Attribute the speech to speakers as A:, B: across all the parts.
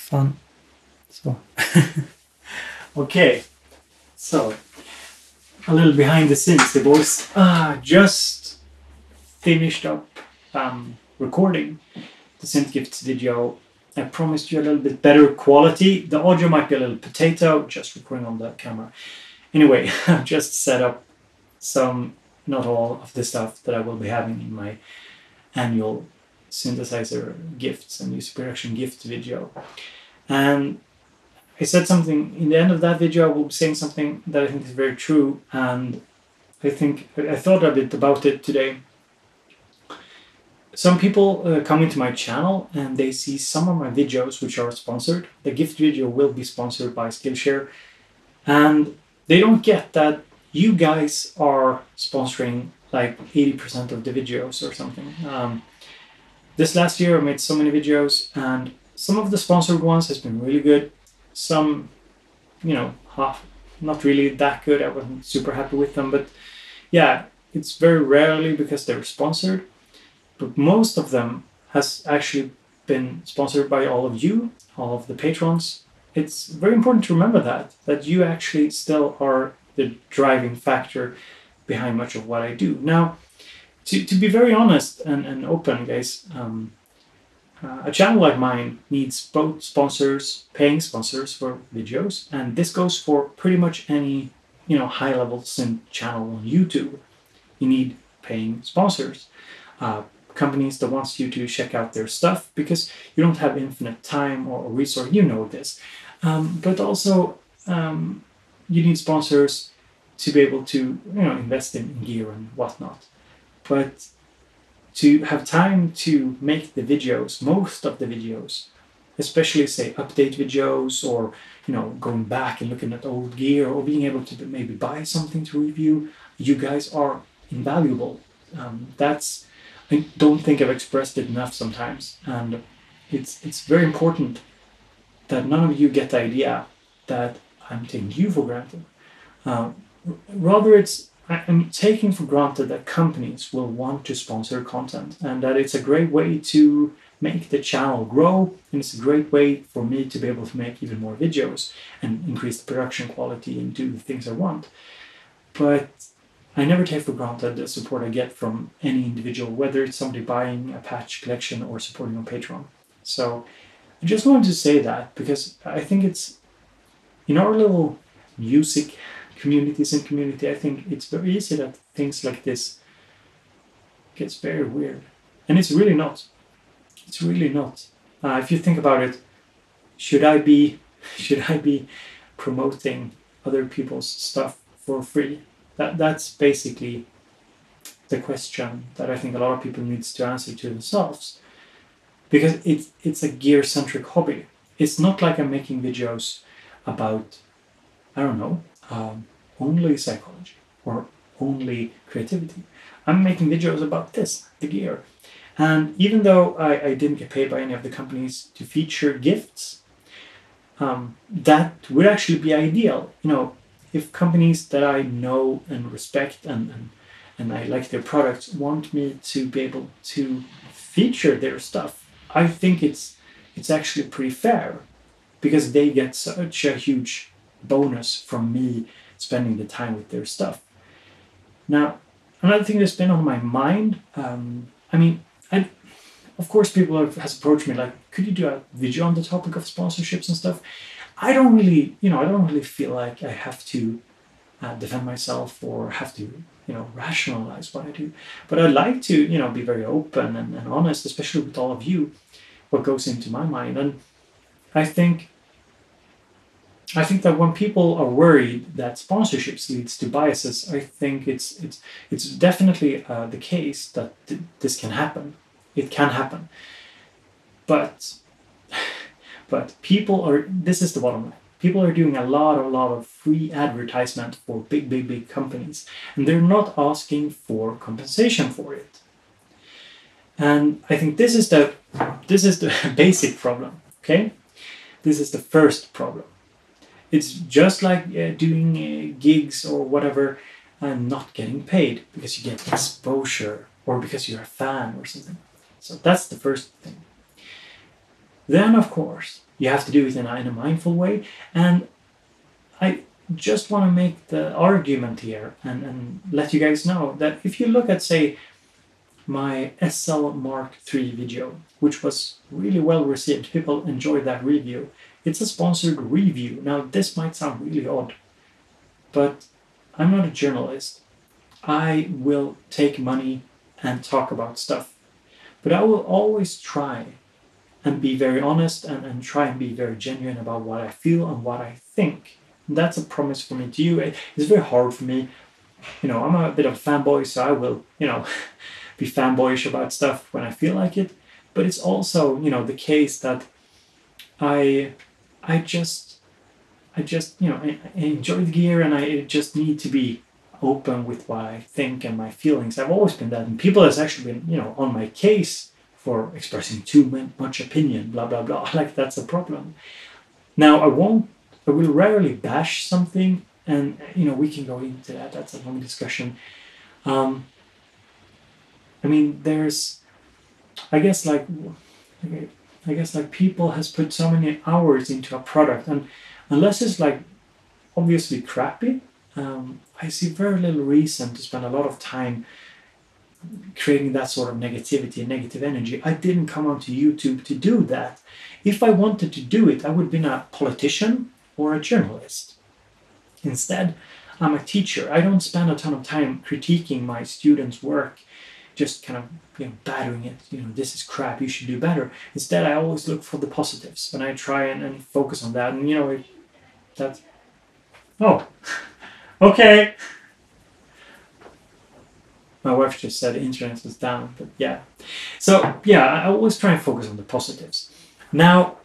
A: fun. So, okay, so a little behind the scenes, the boys just finished up recording the synth gifts video. I promised you a little bit better quality. The audio might be a little potato, just recording on the camera. Anyway, I've just set up some, not all of the stuff that I will be having in my annual synthesizer gifts and music production gift video. And I said something in the end of that video. I will be saying something that I think is very true, and I thought a bit about it today. Some people come into my channel and they see some of my videos which are sponsored. The gift video will be sponsored by Skillshare, and they don't get that you guys are sponsoring like 80% of the videos or something. This last year I made so many videos, and some of the sponsored ones has been really good. Some, not really that good. I wasn't super happy with them, but yeah, it's very rarely because they're sponsored. But most of them has actually been sponsored by all of you, all of the patrons. It's very important to remember that you actually still are the driving factor behind much of what I do. Now, to be very honest and open, guys, a channel like mine needs both sponsors, paying sponsors for videos, and this goes for pretty much any high-level synth channel on YouTube. You need paying sponsors, companies that wants you to check out their stuff, because you don't have infinite time or resource. You know this, but also you need sponsors to be able to invest in gear and whatnot. But to have time to make the videos, most of the videos, especially say update videos, or going back and looking at old gear, or being able to maybe buy something to review, you guys are invaluable. I don't think I've expressed it enough sometimes, and it's very important that none of you get the idea that I'm taking you for granted. Rather, I'm taking for granted that companies will want to sponsor content, and that it's a great way to make the channel grow, and it's a great way for me to be able to make even more videos and increase the production quality and do the things I want. But I never take for granted the support I get from any individual, whether it's somebody buying a patch collection or supporting on Patreon. So I just wanted to say that, because I think it's in our little music community, I think it's very easy that things like this gets very weird. And it's really not. It's really not. If you think about it, should I be promoting other people's stuff for free? That's basically the question that I think a lot of people needs to answer to themselves, because it's a gear-centric hobby. It's not like I'm making videos about, I don't know, only psychology or only creativity. I'm making videos about this, the gear. And even though I didn't get paid by any of the companies to feature gifts, that would actually be ideal. If companies that I know and respect and I like their products want me to be able to feature their stuff, I think it's actually pretty fair, because they get such a huge bonus from me spending the time with their stuff. Now, another thing that's been on my mind, of course people has approached me like, could you do a video on the topic of sponsorships and stuff? I don't really feel like I have to defend myself or have to, rationalize what I do. But I'd like to, be very open and honest, especially with all of you, what goes into my mind. And I think that when people are worried that sponsorships leads to biases, I think it's definitely the case that this can happen. It can happen. But people are, this is the bottom line. People are doing a lot of free advertisement for big companies, and they're not asking for compensation for it. And I think this is the basic problem, okay? This is the first problem. It's just like doing gigs or whatever and not getting paid because you get exposure or because you're a fan or something. So that's the first thing. Then, of course, You have to do it in a mindful way. And I just want to make the argument here and let you guys know that if you look at, say, my SL Mark III video, which was really well received, people enjoyed that review. It's a sponsored review. Now, this might sound really odd, but I'm not a journalist. I will take money and talk about stuff, but I will always try and be very honest and try and be very genuine about what I feel and what I think. And that's a promise for me to you. It's very hard for me. I'm a bit of a fanboy, so I will, be fanboyish about stuff when I feel like it. But it's also, the case that I just, I enjoy the gear, and I just need to be open with what I think and my feelings. I've always been that, and people has actually been, on my case for expressing too much opinion, blah blah blah. Like, that's a problem. Now, I will rarely bash something, and we can go into that. That's a long discussion. There's, I guess like people has put so many hours into a product, and unless it's like obviously crappy, I see very little reason to spend a lot of time creating that sort of negativity and negative energy. I didn't come onto YouTube to do that. If I wanted to do it, I would have been a politician or a journalist. Instead, I'm a teacher. I don't spend a ton of time critiquing my students' work, just kind of battering it. This is crap, you should do better. Instead, I always look for the positives, and I try and focus on that. And that's... Oh, okay. My wife just said the internet was down, but yeah. So yeah, I always try and focus on the positives. Now,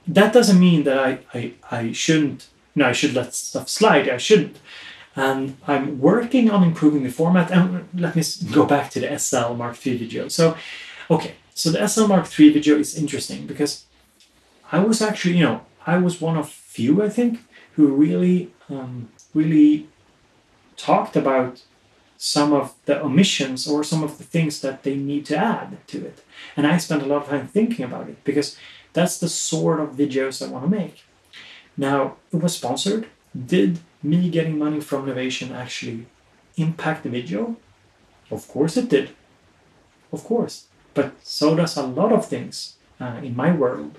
A: that doesn't mean that I shouldn't, I should let stuff slide. I shouldn't. And I'm working on improving the format. And let me go back to the SL Mark III video. So the SL Mark III video is interesting because I was actually, I was one of few, I think, who really talked about some of the omissions or some of the things that they need to add to it. And I spent a lot of time thinking about it because that's the sort of videos I want to make. Now, it was sponsored. Did me getting money from Novation actually impact the video? Of course it did. Of course. But so does a lot of things in my world.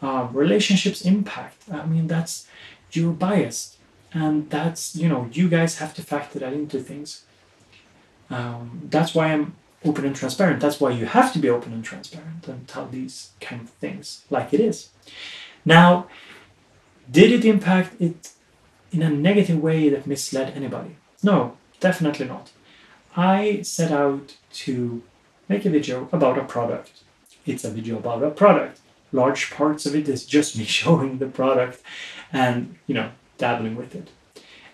A: Relationships impact. That's, you're biased. And that's, you guys have to factor that into things. That's why I'm open and transparent. That's why you have to be open and transparent and tell these kind of things like it is. Now, did it impact it in a negative way that misled anybody? No, definitely not. I set out to make a video about a product. It's a video about a product. Large parts of it is just me showing the product and, dabbling with it.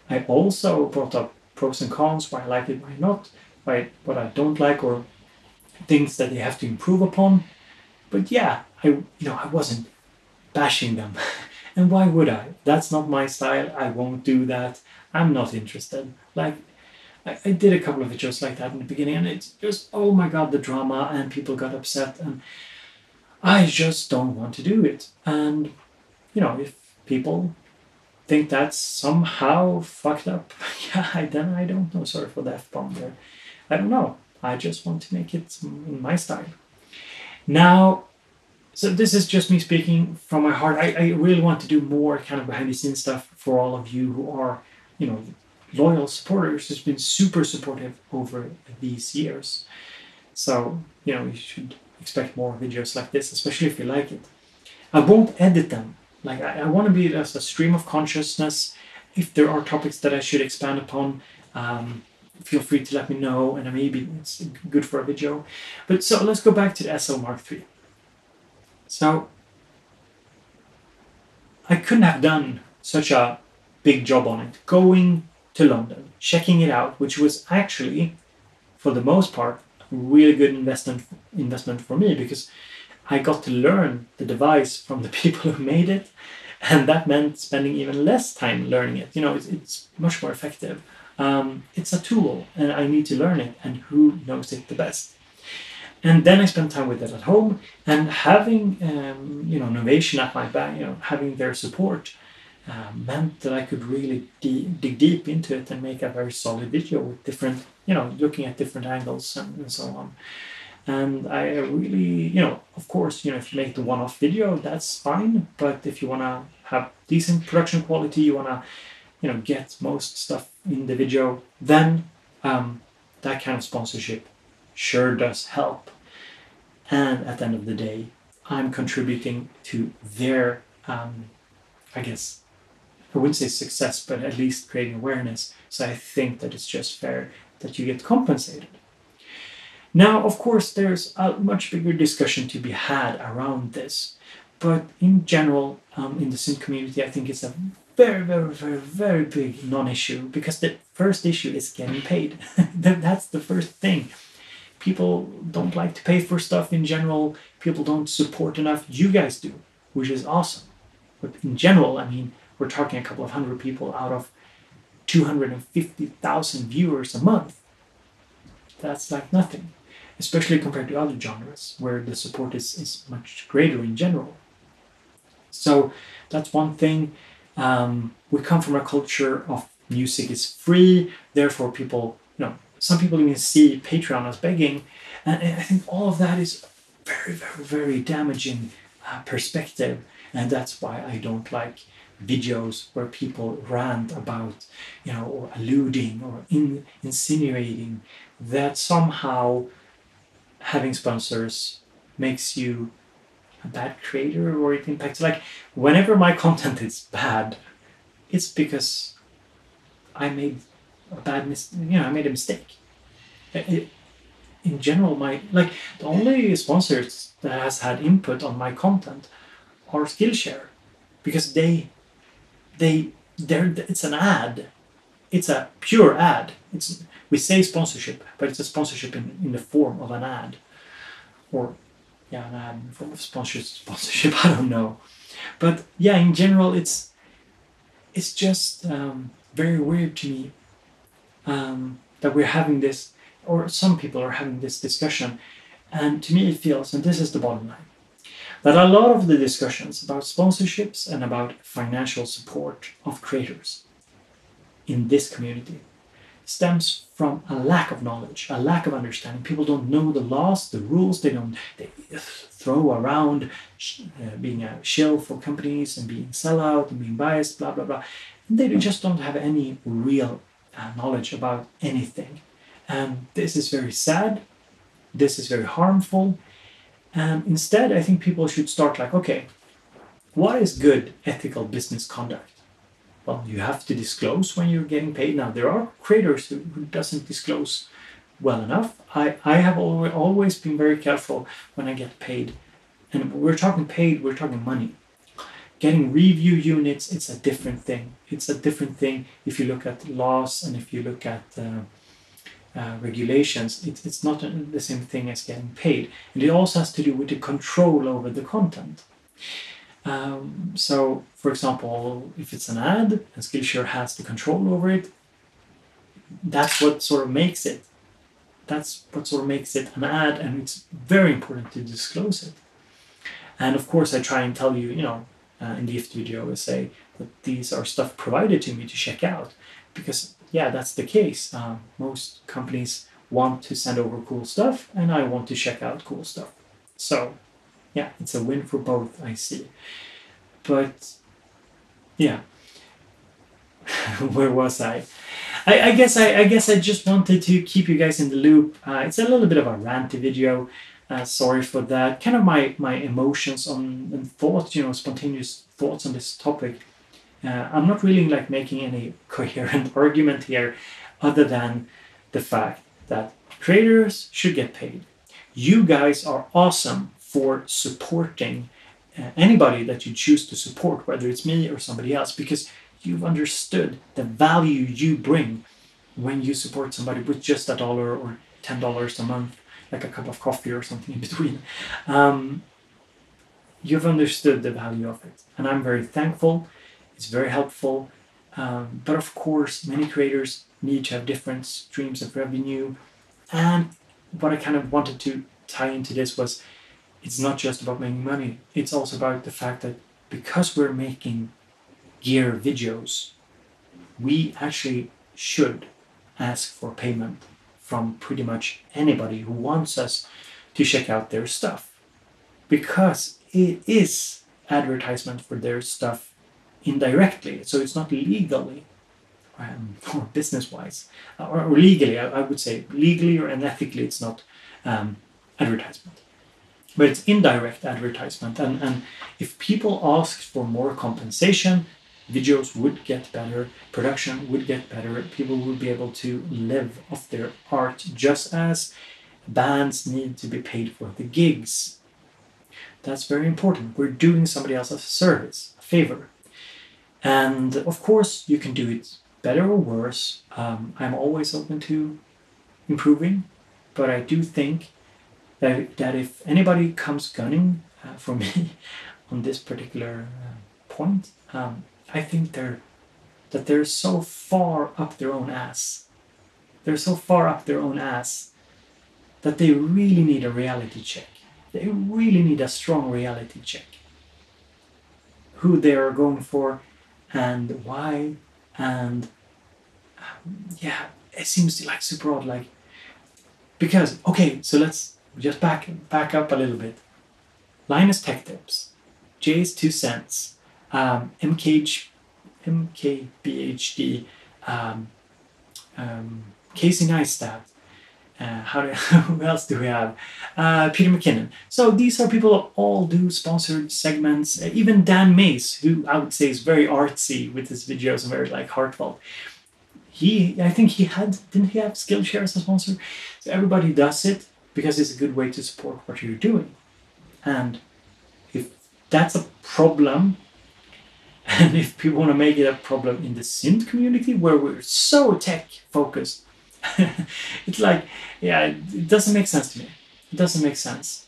A: I also brought up pros and cons, why I like it, why not, why what I don't like, or things that they have to improve upon. But yeah, I wasn't bashing them. And why would I? That's not my style. I won't do that. I'm not interested. Like, I did a couple of videos like that in the beginning, and it's just, oh my god, the drama, and people got upset, and I just don't want to do it. And, if people think that's somehow fucked up, yeah, then I don't know. Sorry for the F-bomb there. I don't know. I just want to make it in my style. Now, so this is just me speaking from my heart. I really want to do more kind of behind the scenes stuff for all of you who are, loyal supporters who's been super supportive over these years. So, you should expect more videos like this, especially if you like it. I won't edit them. Like, I want to be as a stream of consciousness. If there are topics that I should expand upon, feel free to let me know, and maybe it's good for a video. But so let's go back to the SL Mark III. So I couldn't have done such a big job on it. Going to London, checking it out, which was actually, for the most part, a really good investment for me, because I got to learn the device from the people who made it, and that meant spending even less time learning it. It's much more effective. It's a tool, and I need to learn it, and who knows it the best. And then I spent time with it at home, and having Novation at my back, having their support meant that I could really dig deep into it and make a very solid video with different, looking at different angles and so on. And I really, of course, if you make the one-off video, that's fine. But if you want to have decent production quality, you want to, get most stuff in the video, then that kind of sponsorship sure does help. And at the end of the day, I'm contributing to their, I guess, I wouldn't say success, but at least creating awareness. So I think that it's just fair that you get compensated. Now, of course, there's a much bigger discussion to be had around this. But in general, in the synth community, I think it's a very, very, very, very big non-issue, because the first issue is getting paid. That's the first thing. People don't like to pay for stuff in general. People don't support enough. You guys do, which is awesome. But in general, I mean, we're talking a couple of hundred people out of 250,000 viewers a month. That's like nothing, especially compared to other genres where the support is much greater in general. So that's one thing. We come from a culture of music is free, therefore people, some people even see Patreon as begging, and I think all of that is very, very, very damaging perspective, and that's why I don't like videos where people rant about, or alluding or insinuating that somehow having sponsors makes you a bad creator, or it impacts. Like, whenever my content is bad, it's because I made a bad I made a mistake. In general, the only sponsors that has had input on my content are Skillshare, because it's an ad. It's a pure ad. We say sponsorship, but it's a sponsorship in the form of an ad, or an ad in the form of sponsorship. I don't know, but yeah, in general, it's just very weird to me that we're having this, or some people are having this discussion, and to me it feels, and this is the bottom line, that a lot of the discussions about sponsorships and about financial support of creators in this community stems from a lack of knowledge, a lack of understanding. People don't know the laws, the rules. They throw around being a shill for companies and being sellout and being biased, blah, blah, blah. And they just don't have any real knowledge about anything. And this is very sad. This is very harmful. And instead, I think people should start like, okay, what is good ethical business conduct? Well, you have to disclose when you're getting paid. Now, there are creators who doesn't disclose well enough. I have always been very careful when I get paid. And we're talking paid, we're talking money. Getting review units, it's a different thing. It's a different thing if you look at laws and if you look at regulations. It's not the same thing as getting paid. And it also has to do with the control over the content. So, for example, if it's an ad and Skillshare has the control over it, that's what sort of makes it. That's what sort of makes it an ad, and it's very important to disclose it. And of course, I try and tell you, in the gift video, I say that these are stuff provided to me to check out, because yeah, that's the case. Most companies want to send over cool stuff, and I want to check out cool stuff. So yeah, it's a win for both, I see. But yeah, where was I? I guess I just wanted to keep you guys in the loop. It's a little bit of a ranty video. Sorry for that. Kind of my emotions and thoughts, spontaneous thoughts on this topic. I'm not really making any coherent argument here, other than the fact that creators should get paid. You guys are awesome for supporting anybody that you choose to support, whether it's me or somebody else, because you've understood the value you bring when you support somebody with just $1 or $10 a month, like a cup of coffee or something in between. You've understood the value of it, and I'm very thankful. It's very helpful. But of course, many creators need to have different streams of revenue, and what I kind of wanted to tie into this was, it's not just about making money. It's also about the fact that because we're making gear videos, we actually should ask for payment from pretty much anybody who wants us to check out their stuff, because it is advertisement for their stuff indirectly. So it's not legally or business-wise, or legally, I would say legally or unethically, it's not advertisement, but it's indirect advertisement. And if people ask for more compensation, videos would get better, production would get better, people would be able to live off their art, just as bands need to be paid for the gigs. That's very important. We're doing somebody else a service, a favor. And of course, you can do it better or worse. I'm always open to improving, but I do think that if anybody comes gunning for me on this particular point, I think they're so far up their own ass. They're so far up their own ass that they really need a reality check. They really need a strong reality check. Who they are going for and why, and yeah, it seems like super odd. Like, because okay, so let's just back up a little bit. Linus Tech Tips, Jay's 2 cents, MKBHD, Casey Neistat. Who else do we have? Peter McKinnon. So these are people who all do sponsored segments. Even Dan Mace, who I would say is very artsy with his videos and very like heartfelt. I think didn't he have Skillshare as a sponsor? So everybody does it because it's a good way to support what you're doing. And if that's a problem, and if people want to make it a problem in the synth community where we're so tech focused, it's like, yeah, it doesn't make sense to me. It doesn't make sense.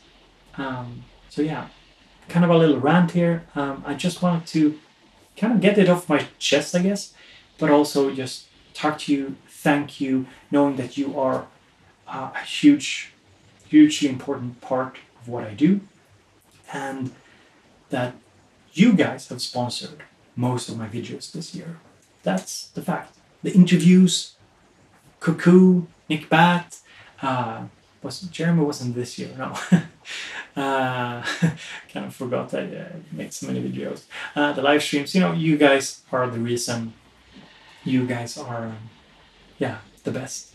A: So yeah, kind of a little rant here. I just wanted to kind of get it off my chest, I guess, but also just talk to you, thank you, knowing that you are a hugely important part of what I do, and that you guys have sponsored most of my videos this year. That's the fact. The interviews, Cuckoo, Nick Bat, Jeremy wasn't this year, no. Kind of forgot that I made so many videos. The live streams, you guys are the reason. You guys are, the best.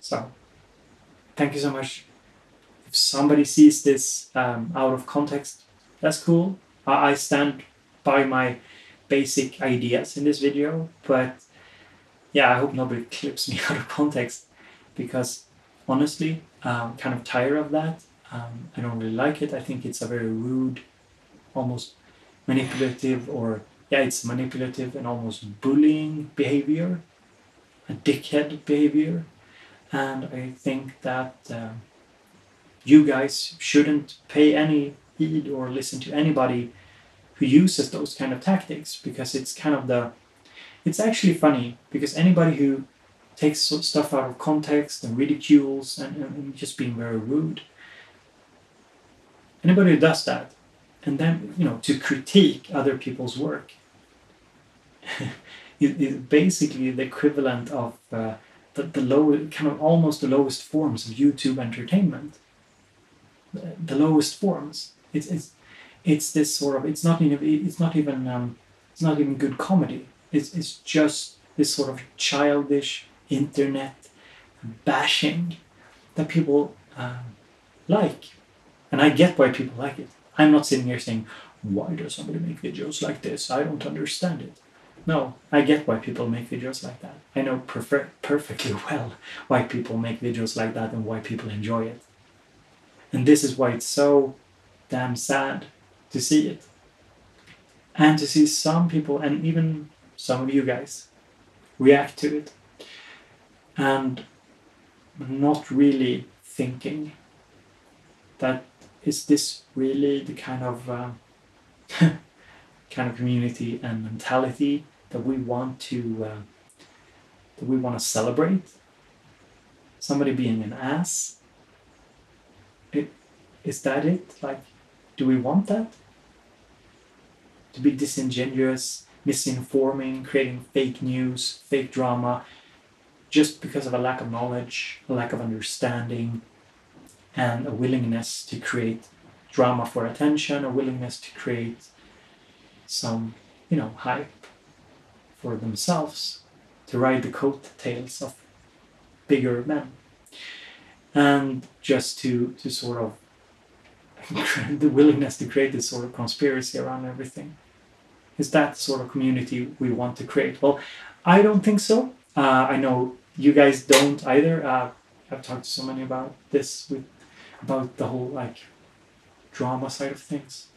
A: So, thank you so much. If somebody sees this out of context, that's cool. I stand by my basic ideas in this video, but yeah, I hope nobody clips me out of context, because honestly, I'm kind of tired of that. I don't really like it. I think it's a very rude, almost manipulative, it's manipulative and almost bullying behavior, a dickhead behavior. And I think that you guys shouldn't pay any heed or listen to anybody who uses those kind of tactics, because it's kind of it's actually funny, because anybody who takes stuff out of context and ridicules and just being very rude, anybody who does that, and then, to critique other people's work, is basically the equivalent of the low, kind of almost the lowest forms of YouTube entertainment. The lowest forms. It's this sort of, it's not even good comedy. It's just this sort of childish internet bashing that people like. And I get why people like it. I'm not sitting here saying, why does somebody make videos like this? I don't understand it. No, I get why people make videos like that. I know perfectly well why people make videos like that and why people enjoy it. And this is why it's so damn sad to see it. And to see some people, and even some of you guys, react to it and not really thinking that, is this really the kind of community and mentality that we want to celebrate? Somebody being an ass, Is that it? Like, do we want that? To be disingenuous, misinforming, creating fake news, fake drama, just because of a lack of knowledge, a lack of understanding, and a willingness to create drama for attention, a willingness to create some, hype for themselves, to ride the coattails of bigger men, and just to sort of the willingness to create this sort of conspiracy around everything. Is that sort of community we want to create? Well, I don't think so. I know you guys don't either. I've talked to so many about this, about the whole like drama side of things.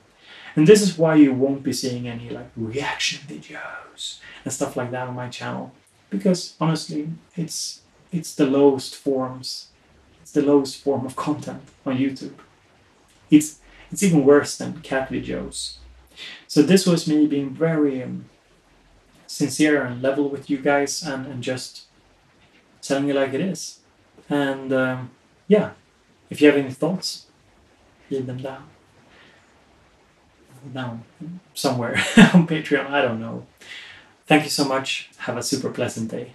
A: And this is why you won't be seeing any like reaction videos and stuff like that on my channel. Because honestly, it's the lowest forms. It's the lowest form of content on YouTube. It's even worse than cat videos. So this was me being very sincere and level with you guys, and just telling you like it is. And yeah, if you have any thoughts, leave them down somewhere on Patreon. I don't know. Thank you so much. Have a super pleasant day.